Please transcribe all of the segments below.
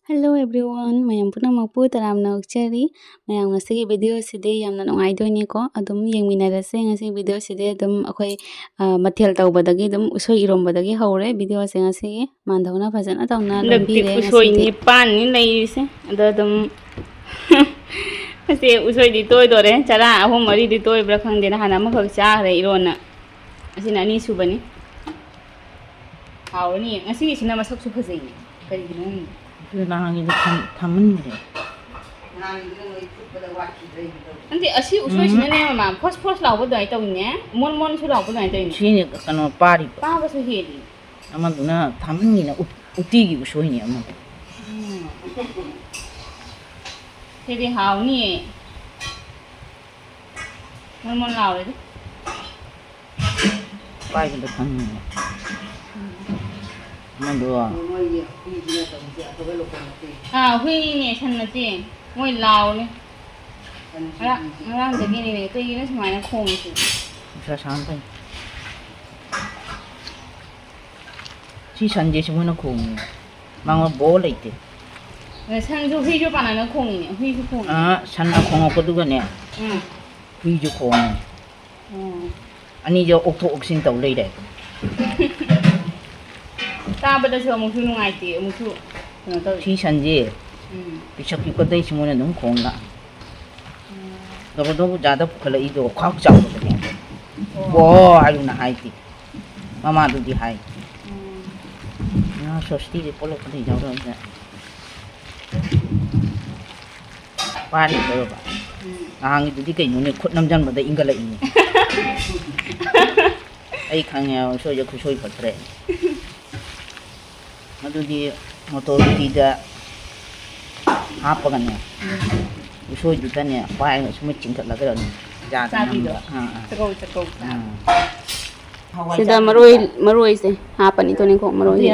Hello everyone, mayam ꯄꯨꯝꯅꯃꯛꯄꯨ ꯇꯔꯥꯝꯅ ꯑꯣꯛꯆꯔꯤ ꯃꯌꯥꯝ ꯉꯁꯤꯒꯤ ꯚꯤꯗꯤꯑꯣꯁꯤꯗꯤ ꯌꯥꯝꯅ ꯅꯨꯡꯉꯥꯏꯗꯣꯏꯅꯤꯀꯣ ꯑꯗꯨꯝ ꯌꯦꯡꯃꯤꯟꯅꯔꯁꯦ ꯉꯁꯤ ꯚꯤꯗꯤꯑꯣꯁꯤꯗꯤ ꯑꯗꯨꯝ ꯑꯩꯈꯣꯏ ꯃꯊꯦꯜ ꯇꯧꯕꯗꯒꯤ ꯑꯗꯨꯝ ꯎꯁꯣꯏ ꯏꯔꯣꯝꯕꯗꯒꯤ ꯍꯧꯔꯦ ꯚꯤꯗꯤꯑꯣꯁꯦ ꯉꯁꯤꯒꯤ ꯃꯥꯟꯗꯧꯅ ꯐꯖꯅ ꯇꯧꯅ ꯂꯣꯟꯕꯤꯔꯦ ꯎꯁꯣꯏ ꯅꯤꯄꯥꯟꯅꯤ ꯂꯩꯔꯤꯁꯦ ꯑꯗ ꯑꯗꯨꯝ ꯉꯁꯤ ꯎꯁꯣꯏꯗꯤ ꯇꯣꯏꯗꯣꯔꯦ ꯆꯔꯥ 3-4ꯗꯤ ꯇꯣꯏꯕ꯭ꯔꯥ ꯈꯪꯗꯦ ꯅꯍꯥꯟ ꯑꯃꯈꯛ ꯆꯥꯈ꯭ꯔꯦ ꯏꯔꯣꯟꯅ ꯑꯁꯤꯅ ꯑꯅꯤꯁꯨꯕꯅꯤ ꯍꯥꯎꯔꯅꯤ ꯉꯁꯤꯒꯤꯁꯤꯅ ꯃꯁꯛꯁꯨ ꯐꯖꯩꯌꯦ ꯀꯔꯤꯒꯤꯅꯣ 나항이도 담은데. 근데 아시 우소이시네 마 포스포스 나오고도 아이 떠있네 몬몬수 나오고도 아이 떠있네 지네 그거 빠리. 빠버서 해리 아마 누나 담은이나 우띠기 우소이니 아마. 해리 하오니 몬몬 나오래 빠이도 담은. 아마 누가. 아 후이네 산나지 뭐이 나오네 알아 저기네 그이는 정말 콩이지 저 산다. 지 산제시 뭐나 콩. 망어 뭘 있대. 산조 휘조 바나나 콩이네 휘조 콩 아 산나 콩 거두가네. 응 휘주 콩. 아니 저 옥토 옥신 떠올래래. 따보다서 아무수 누아이지 아무수 지 산제. 비석이 거대 시모네 너무 콩나. 너도 자다 부컬 이거 꽉 잡거든요. 와 아유나 하이티. 마마도디 하이. 야 소스티리 폴로코디 저러는데. 빠리 들어봐. 나항이도 그 눈에 콧 남잔보다 인갈라 있네. 아이 강야 소저 그 소이 버트래. 아두디 모토디다 하빠가네. 우소이 주다네. 빠이 숨을 찡글라 그러네. 짜비도 뜨거워 sida maroi hapani to ne ko maroi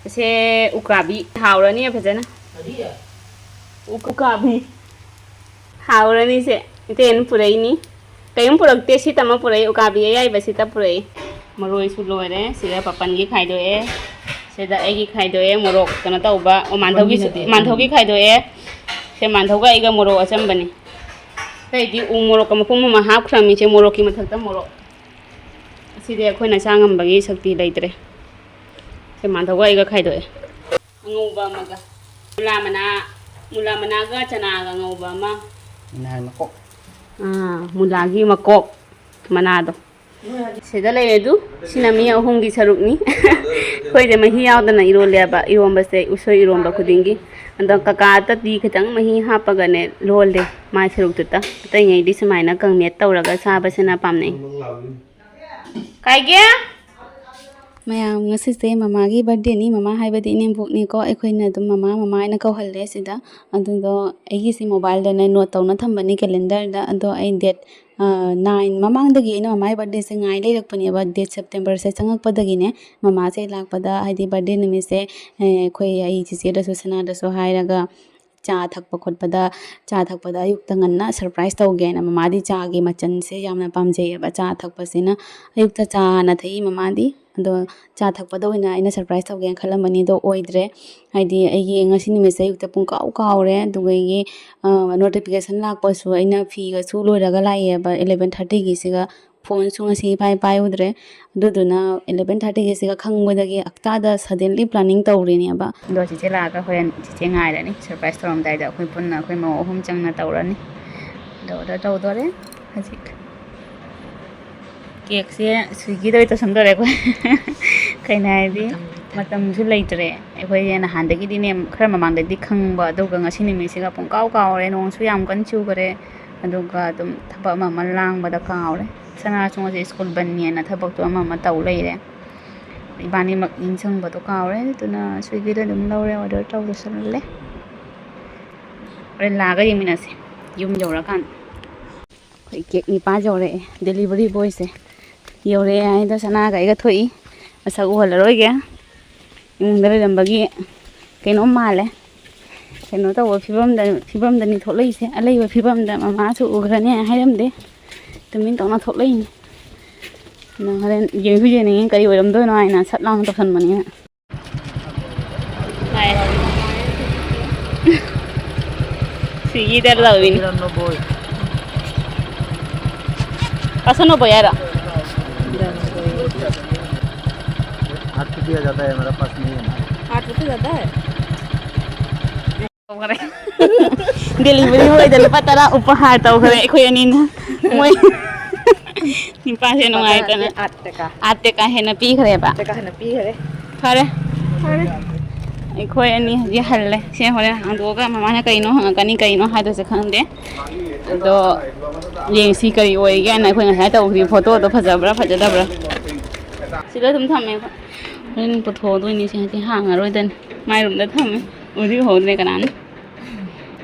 se ukabi haurani phajana ukabi haurani se ten purai ni kayum purakte si tama purai ukabi ai basi ta purai maroi su loire sida papan gi khai do e sida ai gi khai do e morok kana tauba o mandhogi khai do e se mandhoga iga morok acham bani taydi morok ka mapum ma hap khrami che morok ki mathakta morok सिदे अखोइना चांगमबगी शक्ति लेतरे से मानथौगा इगा खाइदोए अंगौबा मगा मुला मनागा चनागा अंगौबा मा नाय मको मुलागी मकोक मनादो सिदा लेदु सिनामी अहुंगी सरुकनी खोइदे मही यावदना इरोलेबा इरोंबसे उसोइ इरोंबा खुदिंगी अंद कका तती खतंग मही हापगने लोले माय सरुकतता तैङैदि समाइना कंगमेट तौरगा साबसना पामनै काइगे mayam ngasise mama gi birthday ni mama haibadi inembu ni ko ekhoina dum mama ina kauhalle sida adundo aigi si mobile da na note tawna thambani calendar da ado ai date 9 mamang dagi ina mama birthday se ngai leirakpani ba date September se changakpadagi ne mama se lakpada haidi birthday nimi se khoi ai chiche da so sana da so hairaga चा थकपदा Ayukta ngana surprise तौगे ना Mamadi चा गी मचन से यामना पामजेबा चा थकपसिना अयुक्ता चा ना थई Mamadi अदो चा थकपदा होइना आइना surprise तौगे खलमनी दो ओइद्रे हाइदी आइगी ngasi निमिसे अयुक्ता पुंग काउरे दुगैगी नोटिफिकेशन लाकपसु आइना फीगा सु लोइरागा लाइएबा 11:30 गी सिगा फोन सुंगसी पाई उद्रे दुदुना 11:30 गी सिगा खंगबदगी अक्तादा सडनली प्लानिंग तौरिनेबा दो चिचे लागा होयन चिचे ngairani surprise तौरम दाइदा अखोइ पुन्ना अखोइ मौ अहुम चंगना तौरनी तौदोरे हजिक केक से स्विगी दoi तो समदोरे को कइनाइदि मतमसु लेतरे अखोइ ना हांदगी दिने खर ममांगदि खंगबा दुगा ngasi निमिसिगा पुंकाउ काउरे नोंसु याम कन चुगरे अदुगा दुम थबा ममा लांगबदा काउरे सना चोंसे स्कूल बन्नी ना थबक तो ममा तौ लेरे इबानी मक निंसंगबदो काउरे तुना स्विगी दो दुम लौरे ऑर्डर तौरसले रे लागा यमिनासे युम जौराकान खै केक नि पा जौरे डिलीवरी बॉय से यौरे आइ द सना गाइगा थोई असग उहलरोइगे इमुंदरे लंबगी कइनो माले कइनो तौ फिबमदनि थोलैसे अलेइबा फिबमदा ममासु उग्रने हाइरमदे तुमिन तौना थोलैनि नंग हरेन येहुजेनि करि ओरमदोनो आइना सटलांग तखनमनि हाय सिगीदा लाविन no boy. असनो बयारा हाथ तो दिया जाता है मेरा पास नहीं है ना. हाथ तो ज्यादा है डिलीवरी बॉय दल पतरा उपहार तौखरे अखोय अनिना मोय निपासे नुंगाइतना आते का हेना पीखरेबा फरे अखोय अनि हजि हल्ले से होरे आंदोगा ममाना कइनो हंगकनी कइनो हादसे खंदे अदो येंसी करी ओइगेना अखोय ngasai तौखरि फोटो तो फजबरा फजदबरा सिदा तुम थमे होरेन पुथोदोइनि से हजि हांगारोइदन माइरुमदा थमे उदि होदरे कनान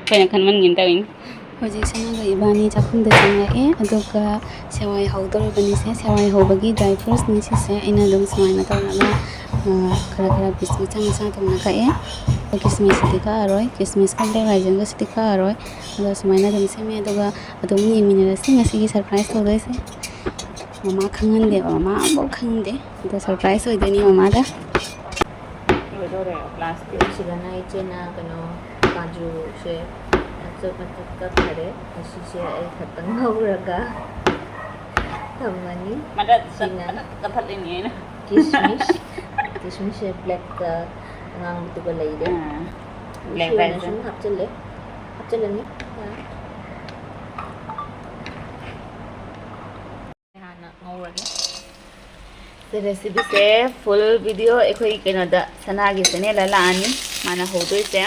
ꯀꯩꯅ ꯈꯟꯃꯟꯒꯤꯟ ꯇꯧꯏꯅꯤ ꯍꯧꯖꯤꯛ ꯁꯅꯥꯒ ꯏꯕꯥꯅꯤ ꯆꯥꯛꯈꯨꯝꯗ ꯆꯪꯉꯛꯑꯦ ꯑꯗꯨꯒ ꯁꯦꯋꯥꯏ ꯍꯧꯗꯧꯔꯤꯕꯅꯤꯁꯦ ꯁꯦꯋꯥꯏ ꯍꯧꯕꯒꯤ ꯗ꯭ꯔꯥꯏ ꯐ꯭ꯔꯨꯠꯁꯅꯤ ꯁꯤꯁꯦ ꯑꯩꯅ ꯑꯗꯨꯝ ꯁꯨꯃꯥꯏꯅ ꯇꯧꯔꯒ ꯈꯔ ꯄꯤꯁ ꯃꯆꯥ ꯃꯆꯥ ꯇꯧꯅ ꯀꯛꯑꯦ ꯀꯤꯁꯃꯤꯁꯁꯤꯗꯤ ꯀꯛꯑꯔꯣꯏ ꯀꯤꯁꯃꯤꯁꯀ ꯕ꯭ꯂꯦꯛ ꯔꯥꯏꯖꯟꯒꯁꯤꯗꯤ ꯀꯛꯑꯔꯣꯏ ꯑꯗꯣ ꯁꯨꯃꯥꯏꯅ ꯑꯗꯨꯝ ꯁꯦꯝꯃꯦ ꯑꯗꯨꯒ ꯑꯗꯨꯝ ꯌꯦꯡꯃꯤꯟꯅꯔꯁꯤ ꯉꯁꯤꯒꯤ ꯁꯔꯄ꯭ꯔꯥꯏꯖ ꯇꯧꯗꯣꯏꯁꯦ ꯃꯃꯥ ꯈꯪꯍꯟꯗꯦꯕ ꯃꯃꯥ ꯑꯃꯐꯥꯎ ꯈꯪꯗꯦ ꯑꯗꯣ ꯁꯔꯄ꯭ꯔꯥꯏꯖ ꯑꯣꯏꯗꯣꯏꯅꯤ ꯃꯃꯥꯗ ꯂꯣꯏꯗꯧꯔꯦ ꯄ꯭ꯂꯥꯁꯇꯤꯛ ꯁꯤꯗꯅ ꯏꯆꯦꯅ ꯀꯩꯅꯣ ꯀꯥꯖꯨꯁꯦ ꯃꯆꯠ ꯃꯆꯠ ꯀꯛꯈꯔꯦ ꯑꯁꯤꯁꯦ ꯑꯩ ꯈꯛꯇꯪ ꯉꯧꯔꯒ ꯊꯝꯃꯅꯤ ꯃꯗ ꯁꯤꯅ ꯀꯊꯠꯂꯤꯅꯤ ꯑꯩꯅ ꯀꯤꯁꯃꯤꯁꯁꯦ ꯕ꯭ꯂꯦꯛꯀ ꯑꯉꯥꯡꯕꯗꯨꯒ ꯂꯩꯔꯦ ꯕ꯭ꯂꯦꯛ ꯁꯤ ꯑꯣꯏꯅ ꯔꯥꯏꯁ ꯁꯨꯝ ꯍꯥꯞꯆꯜꯂꯅꯤ ꯍꯥꯟꯅ ꯉꯧꯔꯒꯦ रेसिपीसे फुल वीडियो अखोई कनोदा सनागी चैनल लानी माना होदोइसे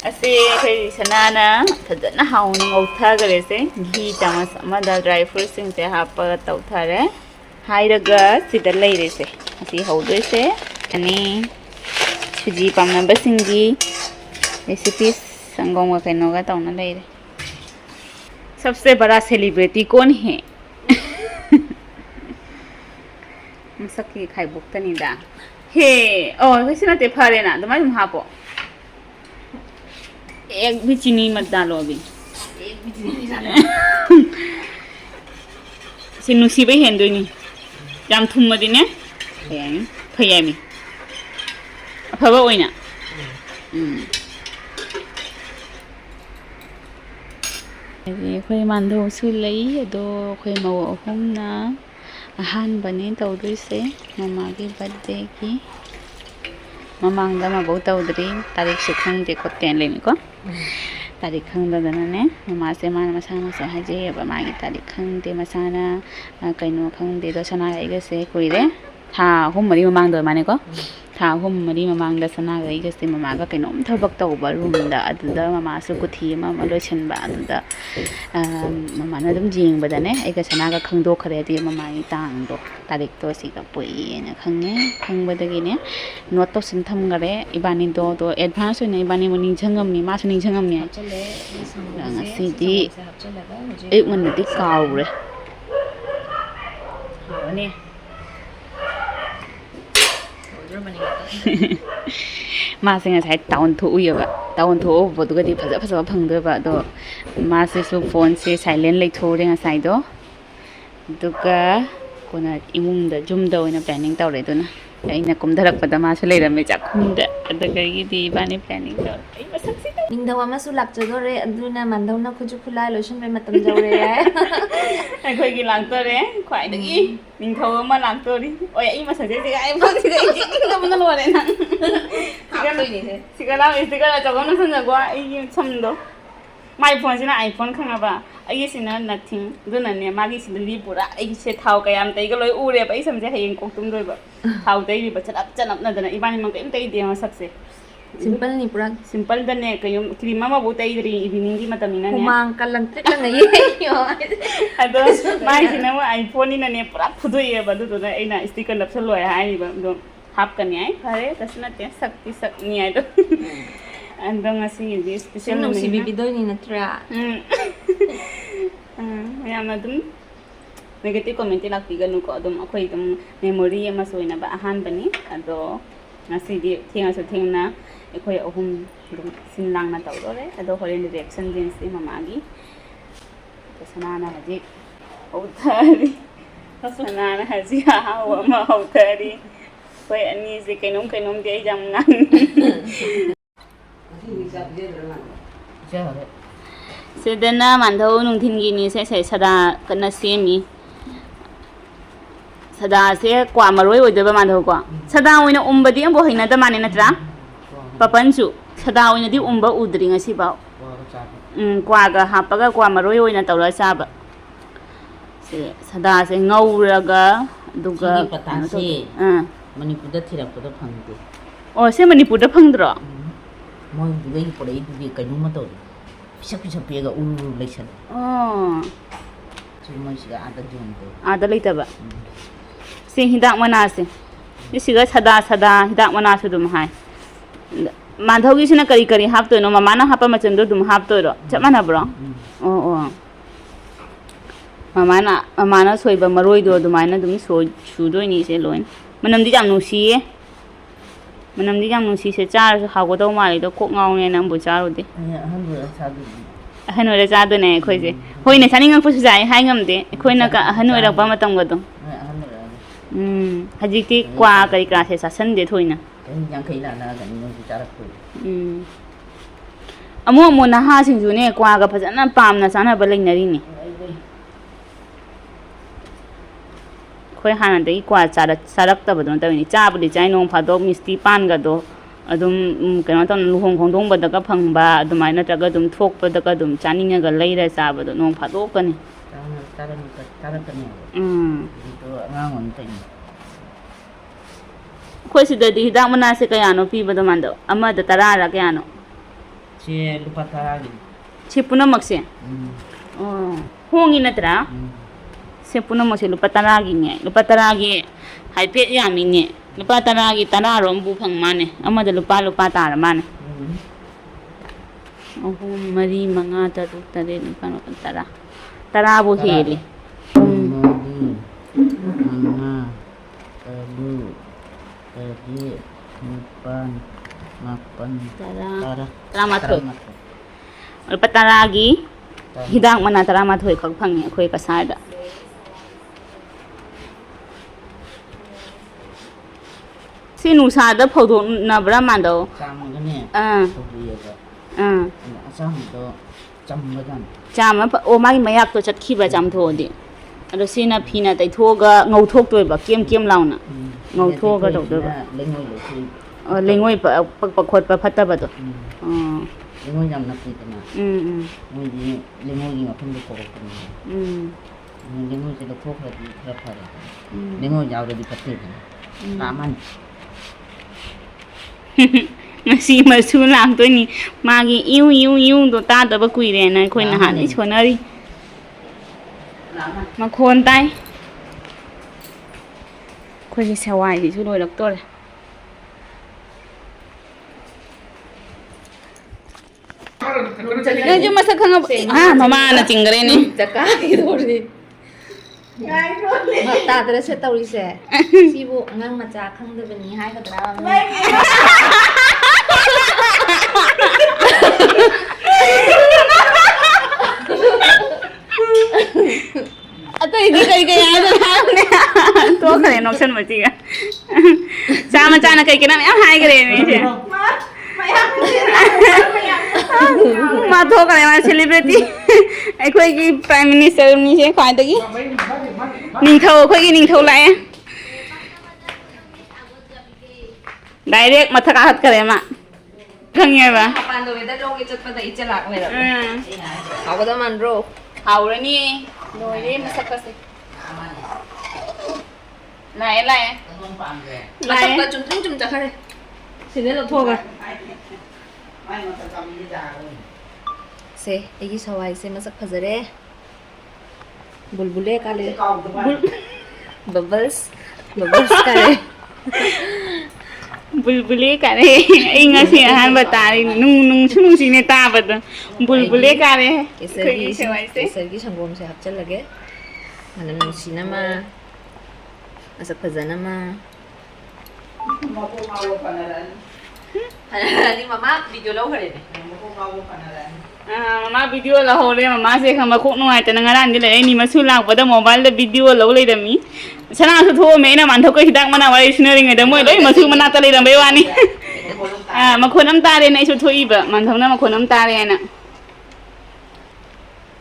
असे अखोई सनाना फजना हाउनी औथागरेसे घी चमच अमदा ड्राई फ्रूट सिंगसे हापगा तौथारे हाइरगा सिदा लैरेसे असी होदोइसे अनि सुजी पामनबा सिंगी रेसिपी संगोम कनोगा तौना लैरे सबसे बड़ा सेलिब्रिटी कौन है मसकी खाइबुक्तनीदा हे ओ कैसे ते फरे ना तुम्हारे तुम हापो एक भी चीनी मत डालो अभी से नुसीबे हेंदोनी जाम थुमदिने फैयामी अफबा ओइना अखोई मांदोसु लई अदो अखोई मौ अहुमना अहानबने तौदोइसे ममागी बर्थडे की ममांगदा मबौ तौदरी तारीख से खंगदे को तेन लेनिको तारीख खंगदनने ममासे माना मसाना से हाजेबा मागी तारीख खंगदे मसाना कइनो खंगदे दो सना गाइगसे कोइरे था हुम मरी ममांगदो मानेको था हुम मरी ममांगदा सना गाइगसे ममागा कइनोम थबक तौबा रूमदा अदुदा ममासु कुथि अमा लोइसनबा अदुदा ममाना दम जेंगबदने आइगा सनागा खंगदोखरेदि ममागी तांगदो तारीख तो सिगा पोइना खंगे खंगबदगिने नोट तो सिन थमगरे इबानी दो एडवांस होने इबानी मो निंगझंगमनी मासु निंगझंगमनी ngasidi ay nganadi kawre ne मासे ngasai टाउन थोउयबा टाउन थोउबदुगदि फजा फजा फंगदबा दो मासे सु फोन से साइलेंट लेथोरे ngasai दो दुगा कोना इमुंगदा जुमदा ओइना प्लानिंग तौरे दोना अइना कुमधरकपदा मासे लेरमे चाखुमदा अदगैगिदि बानी प्लानिंग तौरे अइ मसक्सि निंगदव अमसु लाक्चदोरे अदुना मांदवना खुजु खुलाय लोशनबे मतम जौरे याय अखोइगी लाक्तोरे ख्वाइदगी निंगथौ अमा लाक्तोरी ओय अइ मसक्से सिगा अइ मसक्से जिंगदमना लोरे ना सिगा लाम स्टिकर चगमना सनजगवा अइ समदो माइ फोन सिना आईफोन खंगाबा अइ सिना नथिंग दुनने मागी सिदली पुरा अइ से थाव कयाम तैगा लोय उरे बा अइ समजे हयें कोक्तुम दोइबा थाव तैबी बचनप चनप नदना इबानी मंग केम तै दे मसक्से सिंपल नि पुरा सिंपल दने कयम क्रीम अमा बु तैदरी इवनिंग की मतमिना ने हुमांग कलंग त्रिकलंग ये अदो माइ सिना वो आईफोन नि ने पुरा फुदोये बदु तो एना स्टिकर लपसलोय हाइबा दो हाफ कनि आइ फरे तसनते शक्ति सकनि आइ दो अंदो ngasi di special नो सी बीबी दोइनि नत्रा याम अदुम नेगेटिव कमेंट लाक्तिगनु को अदुम अखोइ दम मेमोरी अमा सोइना बा अहान बनि अदो ngasi di थेंगासो थेंगना अखोइ अहुम दम सिनलांगना तौदोरे अदो होरेन रिएक्शन जेंस ममागी सनाना हजि औथारी सनाना हजि हाव अमा औथारी कोइ अनि जे कैनोम दे जामना Sedana mandau nung gini saya sada kena semi. Sada saya kwa maroi udah mandau kwa. Sada wina umbadi ambo hina da mane natra. Papansu sada wina di umba udri ngasi bau. Kwa ga hapaga kwa maroi wina tawla saba. Se sada se ngauraga duga patasi Manipur thirakpada phangde oh se Manipur da phangdro moi dugai pore dugai kainu ma to pisa pega ulu leisan oh chuma siga ada jonto ada leitaba se hidak mana se siga sada hidak mana su dum hai madhogi sina kari hap to no mama na hapa machando dum hap to ro chamana bro oh mama na soiba maroi do dumaina dum so chudoi ni se loin manam di jam nusi e manam di jam nusi se char hago do mari do kok ngau ne nam bu charu de hanoi ra cha do ne khoi se hoi ne saning ang pu su jai hai ngam de khoi na ka hanoi ra ba matam ga do haji ti kwa kai ka se sa san de thoi na yang kai la na ga ni su charak ko amu na ha sing ju ne kwa ga phajana pam na sana ba lai nari ni khoi hana dei kwa sarak ta badon ta ni cha bu di chai nong pha do misti pan ga do adum kano ta luhong khong dong ba da ka phang ba adumai na ta ga dum thok pa da ka dum chaning ga lai ra sa ba do nong pha do ka ni tarak ka ni to ngang on tai khoi si da di hidak mana se kaya no pi ba do man do ama da tara ra kaya no che lupa taragi che puna mak se oh hongi na tra se puna mo se lupa taragi hai pet ya mi ne lupa taragi tara rom bu phang mane ama da lupa tar mane ahum mari manga taruk tare lupa no tara bu heli tara mathoi lupa taragi hidak mana tara mathoi khak phang khoi ka sa da si nusa da photo na bra man do cham ga ne cham to cham ga dan cham o ma gi mayak to chat khi ba cham tho di ado si na phi na tai tho ga ngau thok toi ba kem law na ngau tho ga do ba lengoi lo si lengoi pa khot pa phatta ba do lengoi jam na ki na moi di lengoi gi ngapun ko ko lengoi se lo thok ra di ra pha lengoi jaw ra di patte na man ngasi masu lang to ni magi iu do ta da ba kui re na khoi na han i chonari ma khon tai khoi gi sawai di chu loi lak to le na ju masak khang ha mama na chingre ni Jaka idori. Ta dre se tauri se. Sibu ngang macha khang de bani hai ka dra. atau ini kayak ada ne to kare option mati ga sama chana kai kena ya hai kare ni je ma to kare ma celebrity ai ki prime minister ni je khai ta ki ning thau lai direct mathak hat kare ma khang ba Pan do da long ke chat pa da icha lak me da. Ha ko da man bro. hau rồi ni rồi đi mà sắp cái này Masak pa chum cha khare. Sine lo thoga. Se egi sawai se masak phajare. Bulbule kale. Bubbles kale. bulbule kare inga si han batari nung si ne ta bat bulbule kare Kesargi sanggom se hapchal lage. Manam nung sinama. Masak phajana ma. Ni mama video lau khare ne. mama video la ho le mama se khama khok noi ta ngaran di le ni masu lak pada mobile da video lo le da mi sana su tho me na man thok ko hidak mana wai snering ngai da moi loi masu mana ta le da be wani ma khon am ta re nai su thoi ba man thok na ma khon am ta re na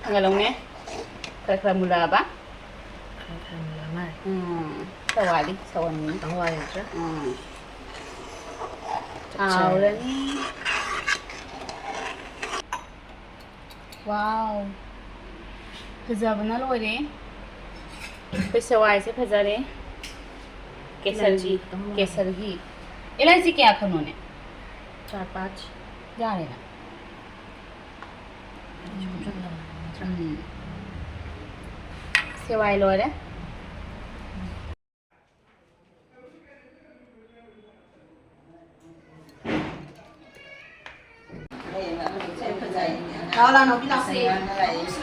Tanggalongnya. Kira-kira mula ba? lama. Sawali, sawan ni. Tangway siya. Ulan ni. Wow. फजाब ना लो रे पेशवाई से फजा रे केसर घी इलायची क्या खनो ने 4-5 जा रे ना सेवाई लो रे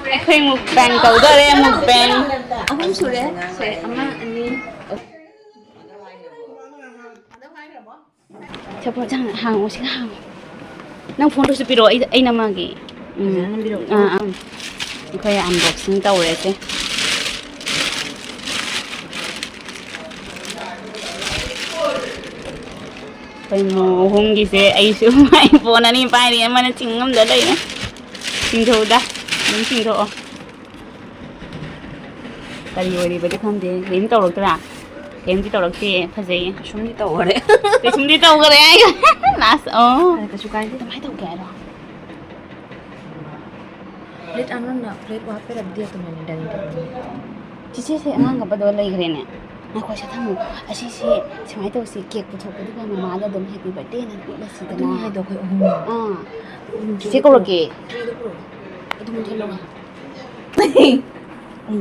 Ako'y mukbang kau dore mukbang. Ahum sure. Say ama ani. Coba jangan hang, usik hang. Nang phone tu sepiro, ay namagi. Ako'y unboxing tau re se. Ako'y mo hung gise ay su mai phone na ni pai ri mana chingam da dai na. Chingtho da. Mình chỉnh thọ tại vì đi với cái không thì đến tàu được ra em đi tàu được thì phải gì Sum đi tàu đấy. cái chúng đi tàu cái đấy là sợ Cái chú cái tao máy tàu kẻ rồi plate ano na plate वहाँ पे रख दिया तुमने dining table में. chị sẽ ăn gặp bao lấy cái này mà coi sẽ thằng chị sẽ máy tàu sẽ kẹt của thuộc cái mà má là đừng happy birthday này cũng là gì Ini hai do koi umum. chị sẽ câu được kì Itu mungkin lo.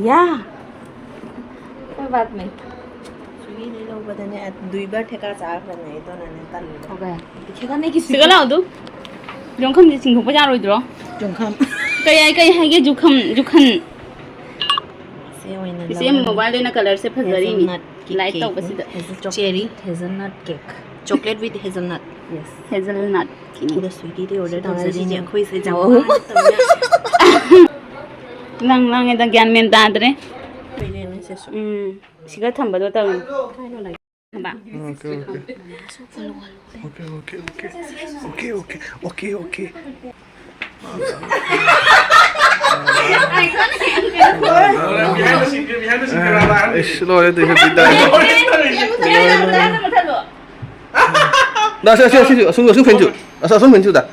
yeah कोई बात नहीं. Swiggy ले लो बदने दुई बार ठेका चाक नहीं तो नने तल. ok ठेका नहीं किसी. Sige lang du. Yung kham di singko pa jaro idro. Jongkham. Kaya hai ge jukhan. से वही ना. Kasi yung mobile na color se phazari ni. Light tau basi da. Cherry hazelnut cake. Chocolate with hazelnut. Yes. Hazelnut kini. पूरा स्वीटी दे order डाल दीजिए कोई से जाओ. Lang eda gyan men dadre. पहले में से सो. Siga thamba do taw. Ba. Okay. Slow itu tidak. Dah, saya sungguh penju. Asal sungguh penju dah.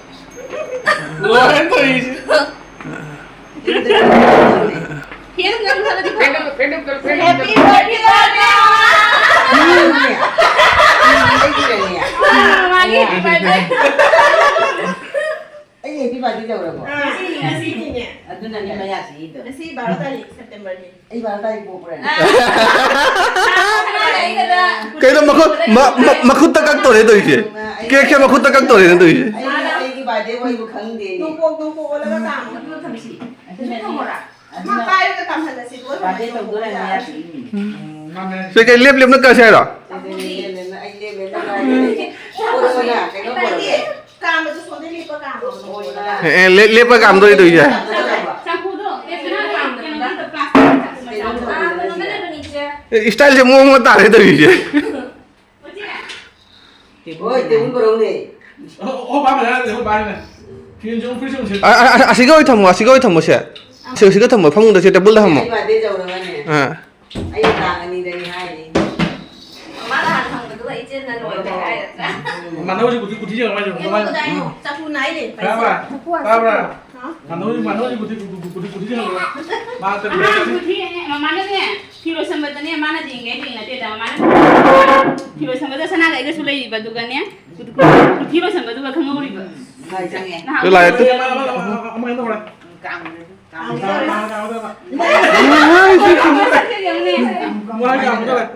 Ay, happy birthday daw mo. Adun na ni Maya si Ido. Nasi 12 तारीख September ni. Ay, bata tayo po pala. Kaya makut takak to ito ije. Kaya makut takak to ito ije. Ay, ki birthday ko ibo khang de ni. Dupo wala ka tama. Ano tamsi? Ano mo ra? Makayo ka kam hada si tuwa. Birthday to do na Maya si Ido. So kaya lip na kasi ito. Ay, lebe na. Puro na, kaya ko puro. Kama to so dili pa kama. Lip pa kam to ito ije. Shampoo do. Style se mo tayo ito ije. Ôi, tiếng bro này. Asigaw itham mo siya. Sigaw itham mo phamung da siya table da mo. Ay, birthday daw naman eh. Ay, tangan ni Dani hai ni. 만나오지 구티지 얼마 좀 그만. Chapu nai de. 봐봐. 만나오지 구티지 얼마. 마트. Mana ni? Kilo sambal ni mana jinge ni na teta mana. Kilo sambal tu sana kaya sulai di badugan ya. Kilo sambal tu bakal ngori ba. Hai change. Itu lah itu. Apa yang tu orang? Cam. Mulai kamu tu lah.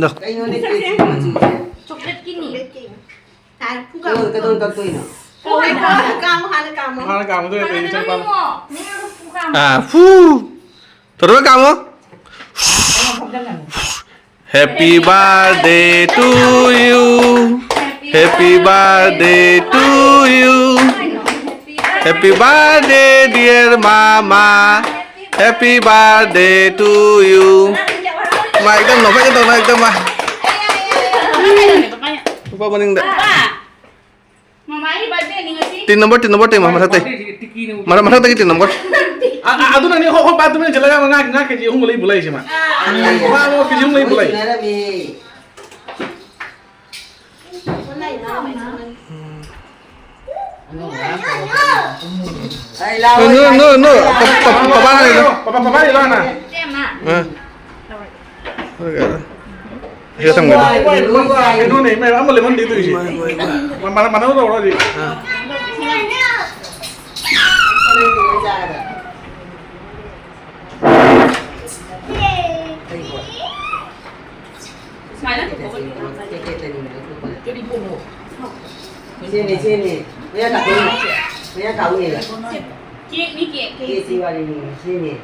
Dah. Kay no ni kasi mo si. Chocolate kini. Ka don ka toy no. Kama hana kama. Mana kamu tu yang cepat. Fu. Terus kamu? Happy birthday to you. Happy birthday to you. Happy birthday dear mama. Happy birthday to you. Mai tâm nó phải cho tôi mai tâm mà. Lupa bening dah. ꯃꯃꯥꯒꯤ ꯕꯥꯔꯗꯦꯅꯤ ꯉꯁꯤ 3 number tema mathak tai mathak tai 3 number ꯑꯗꯨ ꯅꯪ ꯍꯣꯏ ꯄꯥꯠꯇꯨꯃꯤꯅ ꯆꯠꯂꯒ ꯉꯥ ꯀꯦꯖꯤ 3 ꯂꯩ ꯕꯨꯂꯩꯁꯤ ꯃꯥ ꯃꯥ ꯀꯦꯖꯤ 3 ꯂꯩ ꯕꯨꯂꯩ no papa ni lo papa ni lo na Yo tengo. No ni me vamos le mandi tu isi mana udah udah di Sini. Maya kau ni lah. Kek ni kek. Kek si wali ni. Sini.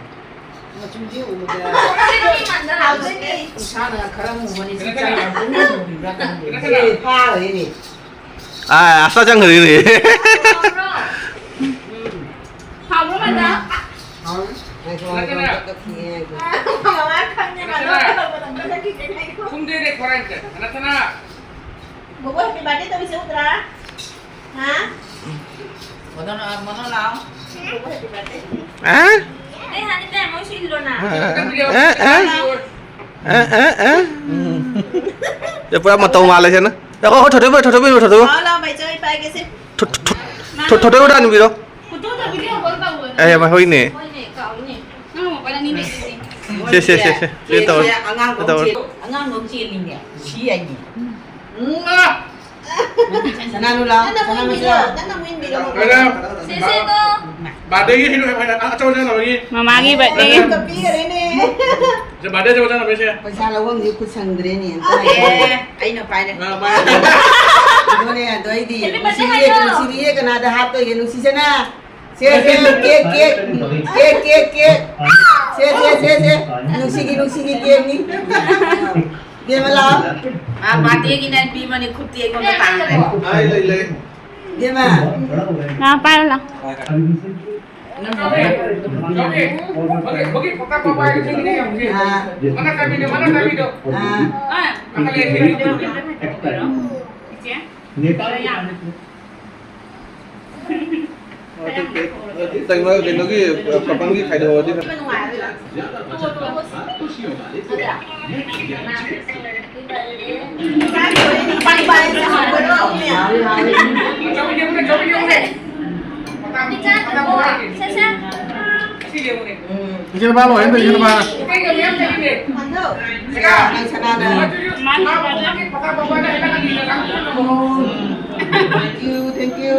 Pha rồi ni. Asa chang người ni. Hào lắm anh đó. Này thôi, cái kia. kumdere korante anatana Bubu happy birthday to Mr. Udra. Ha? Mana lao? Bubu happy birthday. Hả? Eh, hani teh mau sillo na. Giờ phải mà tàu mà lại xem nó. Giờ có thổi với. Mau lo mày chơi pai cái xin. Thổi với đàn gì đó. Kutu tak video baru tahu. Eh mà hơi nè. Oi ni kau ni. Mau pada ni ni. Xe. Đi tàu. Angang ngom chi ni nè. Chi anh nè. Sana lu lao. Nana mo video. Nana mo video. Sisi to. bade ini hidup acau jangan lagi Mamagi birthday. Tapi hari ni. je bade je jangan biasa Pasa lawang di kusangdre ni. Ay no pai ni. Ano ni doi di. Sini ye kana ada hat to ye nusi sana. Se. Nusi kek ni. Dia malam. Mati lagi dan pi mani kuti ko na tang. ai lấy Dia mah. Nah, apa lah? Bagi papa papa ini ni yang ni mana kami do Ah. akan lihat ini Tành nó cái papan cái khai đồ chứ. Pai sa ko ro ni. Di sini apa lo? Ente di sini apa? Mando. Sekarang sana ada. Thank you.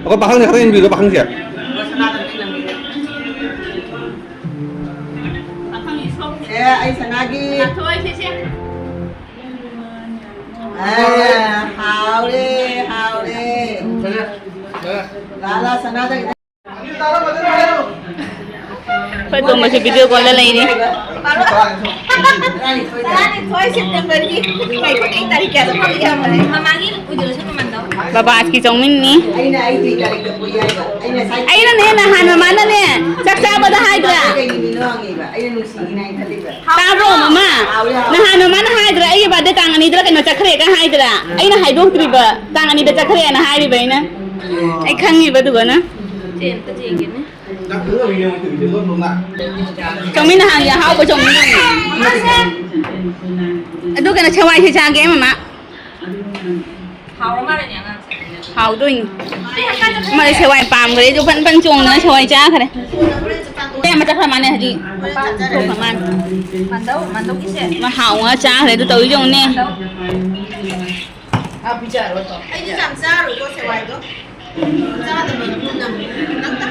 Có bạc thì không gì đó bạc gì à? Ay sanagi. Thôi, xe. Hào đi. Lala sana ada. Phải tụi mình sẽ video call lên này đi. Thôi September ni. May ko ting tarik ya. Mamagi ujur sa pamando. Baba आज की chowmein नी. Ay na ay di tarik na po yan. Ay na say. Ay na ne na hana mana ne. Saksa bada haidra. Ay nino ang iba. Ay nung sige na italiba. Tabo mama. Na hana mana haidra ay bada tangani dra kay chakre ka haidra. Ay na haidok triba. Tangani da chakre na haidi ba ina. Ay khangi ba duga na. Chen ta chen ke ni. Đang cứ ở video từ từ luôn lại. Chow mein हां या हाउ को chow mein ni. Adu kana chawai che cha ge mama. Hào lắm rồi nhá. Hau doing. Mà để chawai pam cái jo pan chung na chawai cha khare. Em mà chắc là mane haji. Không phải man. Mando kise. Mà hau nga cha khare tu tới jo ne. Ah, bicara to. Ay di jam sa ro ko se wai do. Sa ta ba tu nam. Nang ta.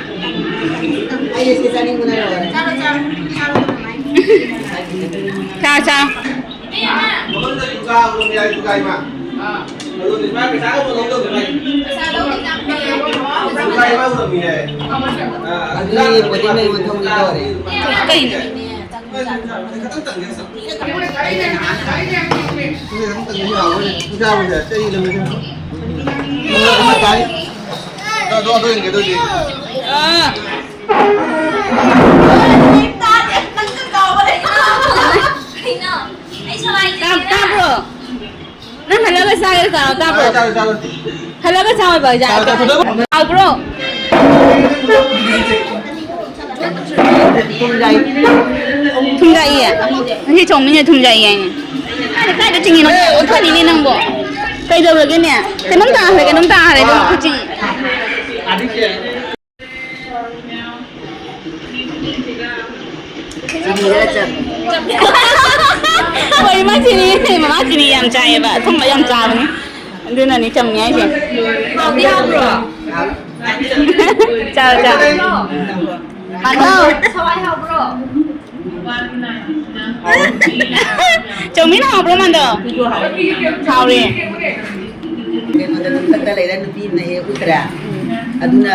Ay si saning muna ro. Chalo mai. Cha cha. Nó vẫn dậy cao luôn đi anh cay mà. Rồi thì mai phải sáng không được được này. Sa do di jam pe. Cay bao giờ mình này. Adi pwede na yung thong dito rin. Cây. Tôi cái tôi gì? Ta nang ka ko ba dai. Ay no. Ay sa wai. Ta bro. Nang halaga sa akin ka ta bro. Chào chào. ꯍꯜꯂꯒ ꯆꯥꯎꯕ ꯌꯥꯎꯕ꯭ꯔꯣ ꯊꯨꯝꯖꯥꯏꯌꯦ ꯉꯁꯤ ꯆꯧꯃꯤꯟꯅ ꯊꯨꯝꯖꯥꯏꯌꯦ ꯑꯩꯅ ꯀꯥꯏꯗ ꯆꯤꯡꯉꯤꯅꯣ ꯑꯣꯟꯊꯣꯛꯅꯤꯅꯦ ꯅꯪꯕꯣ ꯀꯩꯗꯧꯔꯒꯦꯅꯦ ꯀꯩꯅꯣꯝ ꯇꯥꯈ꯭ꯔꯦ ꯑꯗꯨꯝ ꯈꯨꯆꯤꯡ ꯍꯣꯏ ꯃꯃꯥ ꯆꯤꯅꯤ ꯌꯥꯝ ꯆꯥꯏꯌꯦꯕ ꯑꯊꯨꯝꯕ ꯌꯥꯝ ꯆꯥꯕꯅꯤ ꯑꯗꯨꯅꯅꯤ ꯆꯝꯃꯤ ꯍꯥꯏꯁꯦ ꯆꯥꯎ ꯆꯧꯃꯤꯟ ꯍꯥꯎꯕ꯭ꯔꯣ ꯃꯥꯟꯗꯣ ꯍꯥꯎꯔꯦ ꯀꯩꯅꯣꯗ ꯃꯊꯛꯇ ꯂꯩꯔ ꯅꯨꯄꯤꯅ ꯍꯦꯛ ꯎꯠꯇ꯭ꯔꯥ ꯑꯗꯨꯅ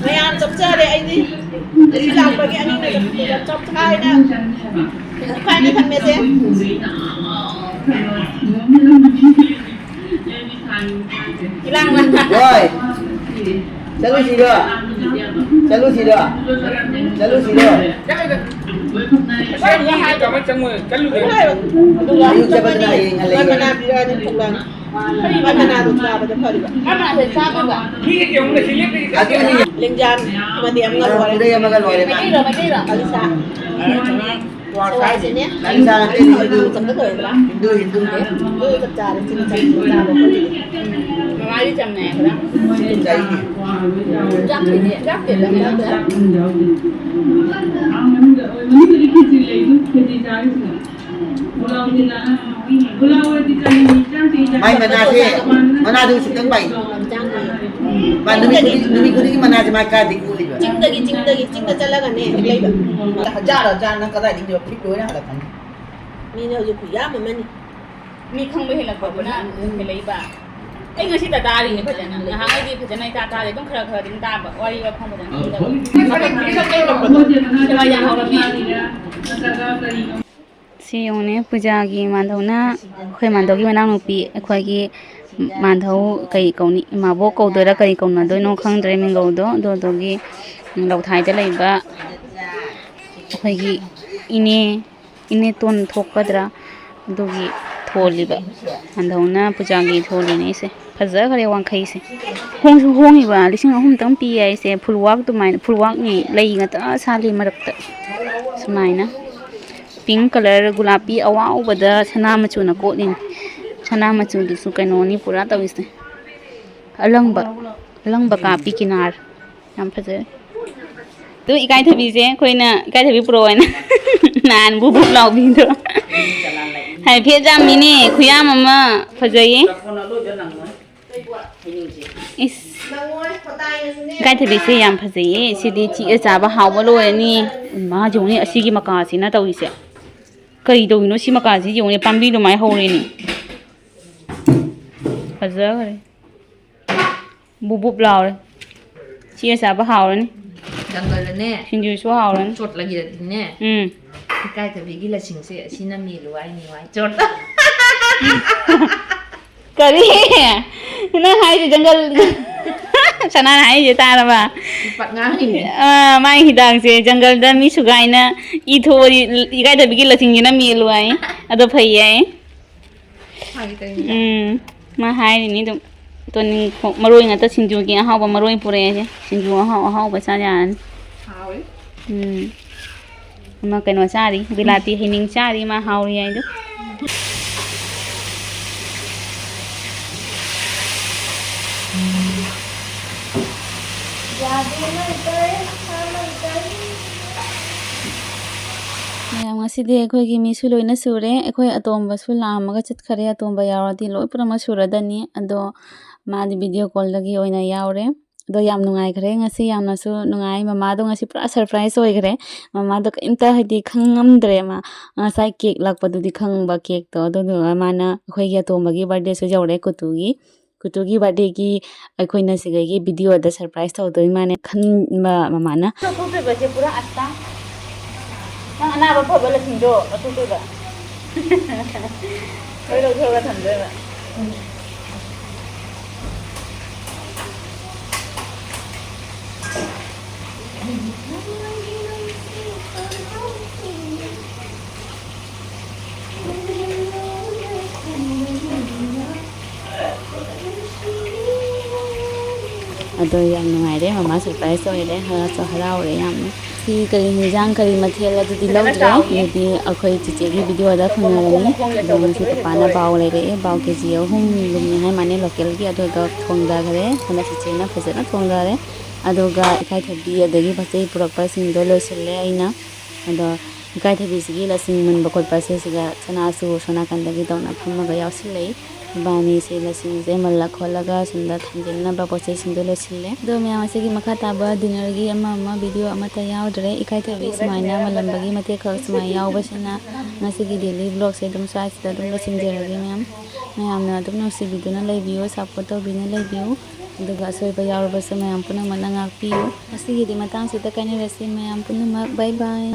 ꯃꯌꯥꯝ ꯆꯞꯆꯔꯦ ꯑꯩꯗꯤ ꯑꯁꯤ ꯂꯥꯛꯄꯒꯤ ꯑꯅꯤꯅ ꯆꯞꯈꯥꯏꯅ ꯊꯝꯃꯦꯁꯦ ꯍꯣꯏ ꯆꯠꯂꯨꯁꯤꯔꯣ ꯑꯌꯨꯛ ꯆꯠꯄꯗꯅ ꯍꯌꯦꯡ ꯍꯜꯂꯛꯏꯕ ꯂꯦꯡꯖꯥꯟ ꯑꯃꯗꯤ ꯑꯃꯒ ꯂꯣꯏꯔꯦ ꯈꯨꯗꯩ ꯑꯃꯒ ꯂꯣꯏꯔꯦ ꯑꯂꯤꯁꯥ ꯃꯃꯥꯗꯤ ꯆꯝꯅ ꯈꯔ ꯃꯥꯏ ꯃꯅꯥꯁꯦ ꯃꯅꯥꯗꯨ ꯈꯤꯇꯪ ꯄꯥꯏ ꯅꯨꯃꯤꯠ ꯈꯨꯗꯤꯡꯒꯤ ꯃꯅꯥꯁꯦ ꯃꯥꯏ ꯀꯥꯏꯗꯒꯤ ꯎꯂꯤꯕ ꯆꯤꯡꯗ ꯆꯠꯂꯒꯅꯦ ꯂꯩꯕ ꯍꯖꯥꯔ ꯅꯪ ꯀꯗꯥꯏꯗꯒꯤ ꯐꯤꯠ ꯂꯣꯏꯅ ꯍꯜꯂꯛꯀꯅꯤ ꯃꯤꯅ ꯍꯧꯖꯤꯛ ꯈꯨꯌꯥꯝ ꯑꯃꯅꯤ ꯃꯤ ꯈꯪꯕ ꯍꯦꯜꯂꯛꯄꯗꯨꯅ ꯍꯦꯜꯂꯛꯏꯕ ꯑꯩ ꯉꯁꯤꯗ ꯇꯥꯔꯤꯅꯦ ꯐꯖꯅ ꯅꯍꯥꯟꯒꯩꯗꯤ ꯐꯖꯅ ꯏꯇꯥ ꯇꯥꯗꯦ ꯑꯗꯨꯝ ꯈꯔ ꯑꯗꯨꯝ ꯇꯥꯕ ꯋꯥꯔꯤ ꯋꯥꯐꯝ ꯁꯤ ꯌꯦꯡꯉꯨꯅꯦ ꯄꯨꯖꯥꯒꯤ ꯃꯥꯟꯙꯧꯅ ꯑꯩꯈꯣꯏ ꯃꯥꯟꯙꯧꯒꯤ ꯃꯅꯥꯎꯅꯨꯄꯤ ꯑꯩꯈꯣꯏꯒꯤ ꯃꯥꯟꯙꯧ ꯀꯩ ꯀꯧꯅꯤ ꯏꯃꯥꯕꯣꯛ ꯀꯧꯗꯣꯏꯔꯥ ꯀꯔꯤ ꯀꯧꯅꯗꯣꯏꯅꯣ ꯈꯪꯗ꯭ꯔꯦ ꯃꯤꯡꯒꯧꯗꯣ ꯑꯗꯨꯗꯨꯒꯤ ꯂꯧꯊꯥꯏꯗ ꯂꯩꯕ ꯑꯩꯈꯣꯏꯒꯤ ꯏꯅꯦꯇꯣꯟ ꯊꯣꯛꯀꯗ꯭ꯔꯥ ꯑꯗꯨꯒꯤ ꯊꯣꯜꯂꯤꯕ ꯃꯥꯟꯙꯧꯅ ꯄꯨꯖꯥꯒꯤ ꯊꯣꯜꯂꯤꯅꯦ ꯑꯩꯁꯦ ꯐꯖꯈ꯭ꯔꯦ ꯋꯥꯡꯈꯩꯁꯦ ꯍꯣꯡꯁꯨ ꯍꯣꯡꯉꯤꯕ 3,000ꯇꯪ ꯄꯤ ꯍꯥꯏꯁꯦ ꯐꯨꯜꯋꯥꯛ ꯑꯗꯨꯃꯥꯏꯅ ꯐꯨꯜꯋꯥꯛꯅꯤ ꯂꯩ ꯉꯥꯛꯇ ꯁꯥꯠꯂꯤ ꯃꯔꯛꯇ ꯁꯨꯃꯥꯏꯅ ꯄꯤꯡ ꯀꯂꯔ ꯒꯨꯂꯥꯄꯤ ꯑꯋꯥꯎꯕꯗ ꯁꯅꯥ ꯃꯆꯨꯅ ꯀꯣꯠꯂꯤꯅꯤ ꯁꯅꯥ ꯃꯆꯨꯗꯨꯁꯨ ꯀꯩꯅꯣꯅꯤ ꯄꯨꯔꯥ ꯇꯧꯔꯤꯁꯦ ꯑꯂꯪꯕ ꯀꯥꯞꯄꯤ ꯀꯤꯅꯥꯔ ꯌꯥꯝ ꯐꯖꯩ ꯑꯗꯨ ꯏꯀꯥꯏꯊꯕꯤꯁꯦ ꯑꯩꯈꯣꯏꯅ ꯏꯀꯥꯏꯊꯕꯤ ꯄꯨꯔꯛꯑꯣ ꯍꯥꯏꯅ ꯅꯍꯥꯟ ꯕꯨꯞ ꯂꯥꯎꯕꯤꯗꯣ ꯍꯥꯏꯐꯦꯠ ꯌꯥꯝꯃꯤꯅꯦ ꯈꯨꯌꯥꯝ ꯑꯃ ꯐꯖꯩꯌꯦ ꯏꯀꯥꯏꯊꯕꯤꯁꯦ ꯌꯥꯝ ꯐꯖꯩꯌꯦ ꯁꯤꯗꯤ ꯆꯤꯛꯑ ꯆꯥꯕ ꯍꯥꯎꯕ ꯂꯣꯏꯔꯅꯤ ꯃꯥ ꯌꯦꯡꯉꯨꯅꯦ ꯑꯁꯤꯒꯤ ꯃꯀꯥꯁꯤꯅ ꯇꯧꯔꯤꯁꯦ ꯀꯔꯤ ꯇꯧꯔꯤꯅꯣ ꯁꯤ ꯃꯀꯥꯁꯤ ꯌꯦꯡꯉꯨꯅꯦ ꯄꯥꯝꯕꯤ ꯑꯗꯨꯃꯥꯏꯅ ꯍꯧꯔꯦꯅꯦ ꯐꯖꯈ꯭ꯔꯦ ꯕꯨꯞ ꯂꯥꯎꯔꯦ ꯆꯤꯛꯑ ꯆꯥꯕ ꯍꯥꯎꯔꯅꯤ ꯖꯪꯒꯜꯗꯅꯦ ꯁꯤꯡꯖꯨꯁꯨ ꯍꯥꯎꯔꯅꯤ ꯆꯣꯠꯂꯒꯤꯗꯤꯅꯦ ꯏꯀꯥꯏꯊꯕꯤꯒꯤ ꯂꯁꯤꯡꯁꯦ ꯑꯁꯤꯅ ꯃꯦꯜꯂꯨ ꯍꯥꯏꯅꯤ ꯋꯥꯏ ꯆꯣꯠ ꯀꯔꯤ ꯅꯪ ꯍꯥꯏꯁꯦ ꯖꯪꯒꯜ ꯁꯅꯥꯅ ꯍꯥꯏꯁꯦ ꯇꯥꯔꯕ ꯃꯥꯏ ꯍꯤꯗꯥꯛꯁꯦ ꯖꯪꯒꯜꯗ ꯃꯤ ꯁꯨꯒꯥꯏꯅ ꯏ ꯊꯣꯛꯑꯗꯤ ꯏꯀꯥꯏꯊꯕꯤꯒꯤ ꯂꯁꯤꯡꯁꯤꯅ ꯃꯦꯜꯂꯨ ꯍꯥꯏ ꯑꯗꯣ ꯐꯩ ꯍꯥꯏ ꯃꯥ ꯍꯥꯏꯔꯤꯅꯤ ꯑꯗꯨꯝ ꯇꯣꯅꯤꯡꯈꯣꯛ ꯃꯔꯣꯏ ꯉꯥꯛꯇ ꯁꯤꯡꯖꯨꯒꯤ ꯑꯍꯥꯎꯕ ꯃꯔꯣꯏ ꯄꯨꯔꯛꯑꯦꯁꯦ ꯁꯤꯡꯖꯨ ꯑꯍꯥꯎꯕ ꯆꯥ ꯌꯥꯔꯅꯤ ꯑꯃ ꯀꯩꯅꯣ ꯆꯥꯔꯤ ꯕꯤꯂꯥꯇꯤ ꯍꯩꯅꯤꯡ ꯆꯥꯔꯤ ꯃꯥ ꯍꯥꯎꯔꯤ ꯍꯥꯏꯗꯣ ꯃꯌꯥꯝ ꯉꯁꯤꯗꯤ ꯑꯩꯈꯣꯏꯒꯤ ꯃꯤꯁꯨ ꯂꯣꯏꯅ ꯁꯨꯔꯦ ꯑꯩꯈꯣꯏ ꯑꯇꯣꯝꯕꯁꯨ ꯂꯥꯛꯑꯝꯃꯒ ꯆꯠꯈꯔꯦ ꯑꯇꯣꯝꯕ ꯌꯥꯎꯔꯗꯤ ꯂꯣꯏ ꯄꯨꯝꯅꯃꯛ ꯁꯨꯔꯗꯅꯤ ꯑꯗꯣ ꯃꯥꯗꯤ ꯚꯤꯗꯤꯑꯣ ꯀꯣꯜꯗꯒꯤ ꯑꯣꯏꯅ ꯌꯥꯎꯔꯦ ꯑꯗꯣ ꯌꯥꯝ ꯅꯨꯡꯉꯥꯏꯈ꯭ꯔꯦ ꯉꯁꯤ ꯌꯥꯝꯅꯁꯨ ꯅꯨꯡꯉꯥꯏ ꯃꯃꯥꯗꯣ ꯉꯁꯤ ꯄꯨꯔꯥ ꯁꯔꯄ꯭ꯔꯥꯏꯖ ꯑꯣꯏꯈ꯭ꯔꯦ ꯃꯃꯥꯗꯣ ꯀꯔꯤꯝꯇ ꯍꯥꯏꯗꯤ ꯈꯪꯉꯝꯗ꯭ꯔꯦ ꯃꯥ ꯉꯁꯥꯏ ꯀꯦꯛ ꯂꯥꯛꯄꯗꯨꯗꯤ ꯈꯪꯕ ꯀꯦꯛꯇꯣ ꯑꯗꯨꯗꯨꯒ ꯃꯥꯅ ꯑꯩꯈꯣꯏꯒꯤ ꯑꯇꯣꯝꯕꯒꯤ ꯕꯥꯔꯗꯦꯁꯨ ꯌꯧꯔꯦ ꯀꯨꯇꯨꯒꯤ ꯕꯥꯔꯗꯦꯒꯤ ꯑꯩꯈꯣꯏꯅ ꯁꯤꯗꯒꯤ ꯚꯤꯗꯤꯑꯣꯗ ꯁꯔꯄ꯭ꯔꯥꯏꯖ ꯇꯧꯗꯣꯏ ꯃꯥꯅꯦ ꯈꯟꯕ ꯃꯃꯥꯅ ꯊꯣꯛꯇꯣꯏꯕꯁꯦ ꯄꯨꯔꯥ ꯑꯁꯇꯥ ꯅꯪ ꯑꯅꯥꯕ ꯐꯕ ꯂꯁꯤꯡꯗꯣ ꯂꯧꯊꯣꯛꯇꯣꯏꯕ ꯂꯣꯏ ꯂꯧꯊꯣꯛꯑꯒ ꯊꯝꯗꯣꯏꯕ ꯑꯗꯣ ꯌꯥꯝ ꯅꯨꯡꯉꯥꯏꯔꯦ ꯃꯃꯥ ꯁꯔꯄ꯭ꯔꯥꯏꯖ ꯑꯣꯏꯔꯦ ꯍꯔꯥꯎꯁꯨ ꯍꯔꯥꯎꯔꯦ ꯌꯥꯝꯅ ꯁꯤ ꯀꯔꯤ ꯍꯤꯟꯖꯥꯡ ꯀꯔꯤ ꯃꯊꯦꯜ ꯑꯗꯨꯗꯤ ꯂꯧꯗ꯭ꯔꯦ ꯑꯗꯨꯗꯤ ꯑꯩꯈꯣꯏ ꯆꯤꯆꯦꯒꯤ ꯚꯤꯗꯤꯑꯣꯗ ꯐꯪꯅꯔꯅꯤ ꯑꯗꯣ ꯉꯁꯤ ꯄꯄꯥꯅ ꯕꯥꯎ ꯂꯩꯔꯛꯑꯦ ꯕꯥꯎ KG 3 ꯂꯨꯝꯃꯦ ꯍꯥꯏ ꯃꯥꯅꯦ ꯂꯣꯀꯦꯜꯒꯤ ꯑꯗꯨꯗꯣ ꯊꯣꯡꯊꯈ꯭ꯔꯦ ꯑꯗꯨꯅ ꯆꯤꯆꯦꯅ ꯐꯖꯅ ꯊꯣꯡꯊꯔꯦ ꯑꯗꯨꯒ ꯏꯀꯥꯏꯊꯕꯤ ꯑꯗꯒꯤ ꯄꯣꯠꯆꯩ ꯄꯨꯔꯛꯄꯁꯤꯡꯗꯣ ꯂꯣꯏꯁꯤꯜꯂꯦ ꯑꯩꯅ ꯑꯗꯣ ꯏꯀꯥꯏꯊꯕꯤꯁꯤꯒꯤ ꯂꯁꯤꯡ ꯃꯨꯟꯕ ꯈꯣꯠꯄꯁꯦ ꯁꯤꯗ ꯁꯅꯥꯁꯨ ꯁꯣꯅꯥꯀꯟꯗꯒꯤ ꯇꯧꯅ ꯐꯝꯃꯒ ꯌꯥꯎꯁꯤꯜꯂꯛꯏ ꯏꯕꯥꯅꯤꯁꯦ ꯂꯁꯤꯡꯁꯦ ꯃꯜꯂ ꯈꯣꯠꯂꯒ ꯁꯣꯝꯗ ꯊꯝꯖꯤꯟꯅꯕ ꯄꯣꯠꯆꯩꯁꯤꯡꯗꯣ ꯂꯣꯏꯁꯤꯜꯂꯦ ꯑꯗꯣ ꯃꯌꯥꯝ ꯑꯁꯤꯒꯤ ꯃꯈꯥ ꯇꯥꯕ ꯗꯤꯅꯔꯒꯤ ꯑꯃ ꯚꯤꯗꯤꯑꯣ ꯑꯃꯠꯇ ꯌꯥꯎꯗ꯭ꯔꯦ ꯏꯀꯥꯏꯊꯕꯤ ꯁꯨꯃꯥꯏꯅ ꯃꯜꯂꯝꯕꯒꯤ ꯃꯇꯦꯛ ꯈꯛ ꯁꯨꯃꯥꯏꯅ ꯌꯥꯎꯕꯁꯤꯅ ꯉꯁꯤꯒꯤ ꯗꯦꯂꯤ ꯕ꯭ꯂꯣꯒꯁꯦ ꯑꯗꯨꯝ ꯁ꯭ꯋꯥꯏꯁꯤꯗ ꯑꯗꯨꯝ ꯂꯣꯏꯁꯤꯟꯖꯔꯒꯦ ꯃꯌꯥꯝꯅ ꯑꯗꯨꯝ ꯅꯨꯡꯁꯤꯕꯤꯗꯨꯅ ꯂꯩꯕꯤꯌꯨ ꯁꯞꯄꯣꯔꯠ ꯇꯧꯕꯤꯅ ꯂꯩꯕꯤꯌꯨ ꯑꯗꯨꯒ ꯑꯁꯣꯏꯕ ꯌꯥꯎꯔꯕꯁꯨ ꯃꯌꯥꯝ ꯄꯨꯝꯅꯃꯛꯅ ꯉꯥꯛꯄꯤꯌꯨ ꯉꯁꯤꯒꯤꯗꯤ ꯃꯇꯥꯡꯁꯤꯗ ꯀꯥꯏꯅꯔꯁꯤ ꯃꯌꯥꯝ ꯄꯨꯝꯅꯃꯛ ꯕꯥꯏ ꯕꯥꯏ